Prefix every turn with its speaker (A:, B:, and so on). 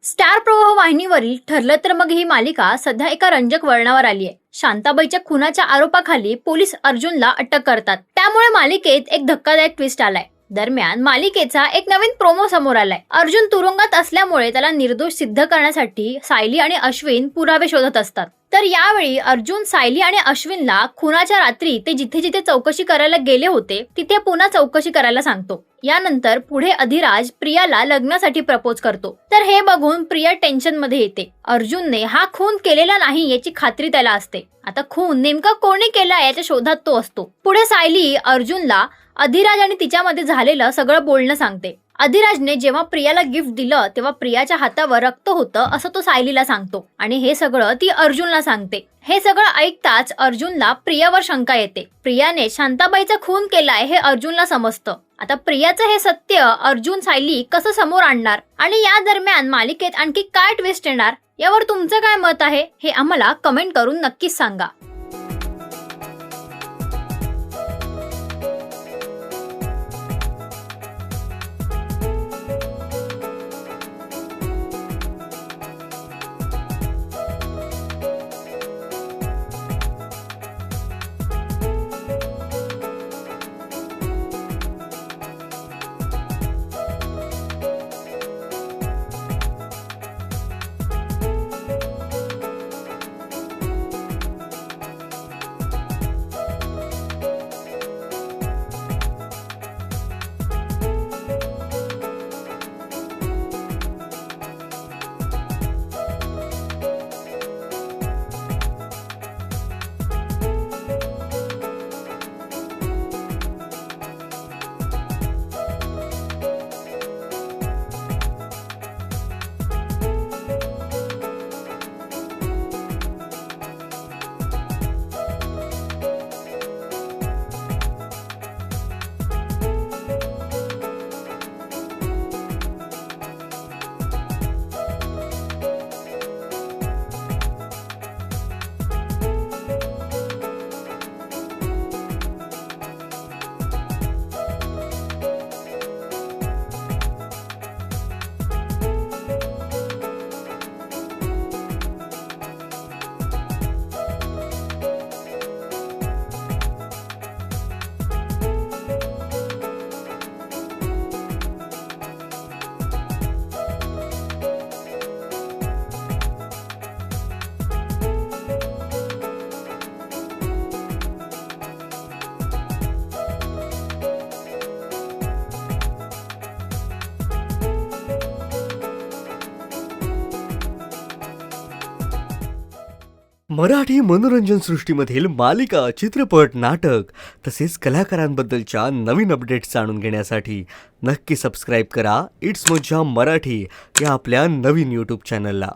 A: Star प्रवाह वाहिनीवरील ठरलं तर मग ही मालिका सध्या एका रंजक वळणावर आली आहे। शांताबाईच्या खुनाच्या आरोपाखाली पोलीस अर्जुनला अटक करतात, त्यामुळे मालिकेत एक धक्कादायक ट्विस्ट आलाय। दरम्यान मालिकेचा एक नवीन प्रोमो समोर आलाय। अर्जुन तुरुंगात असल्यामुळे त्याला निर्दोष सिद्ध करण्यासाठी सायली आणि अश्विन पुरावे शोधत असतात। तर यावेळी अर्जुन सायली आणि अश्विनला खुनाच्या रात्री ते जिथे जिथे चौकशी करायला गेले होते तिथे पुन्हा चौकशी करायला सांगतो। यानंतर पुढे अधिराज प्रियाला लग्नासाठी प्रपोज करतो। तर हे बघून प्रिया टेन्शन मध्ये येते। अर्जुनने हा खून केलेला नाही याची खात्री त्याला असते। आता खून नेमका कोणी केला याच्या शोधात तो असतो। पुढे सायली अर्जुनला अधिराज आणि तिच्यामध्ये झालेलं सगळं बोलणं सांगते। अधिराजने जेव्हा प्रियाला गिफ्ट दिलं तेव्हा प्रियाच्या हातावर रक्त होतं असं तो सायलीला सांगतो आणि हे सगळं ती अर्जुनला सांगते। हे सगळं ऐकताच अर्जुनला प्रियावर शंका येते। प्रियाने शांताबाईचा खून केलाय हे अर्जुनला समजतं। आता प्रियाचं हे सत्य अर्जुन सायली कसं समोर आणणार आणि या दरम्यान मालिकेत आणखी काय ट्विस्ट येणार यावर तुमचं काय मत आहे हे आम्हाला कमेंट करून नक्कीच सांगा।
B: मराठी मनोरंजन सृष्टीमधील मालिका, चित्रपट, नाटक तसेच कलाकारांबद्दलच्या नवीन अपडेट्स जाणून घेण्यासाठी नक्की सबस्क्राईब करा इट्स मज्जा मराठी या आपल्या नवीन यूट्यूब चॅनलला।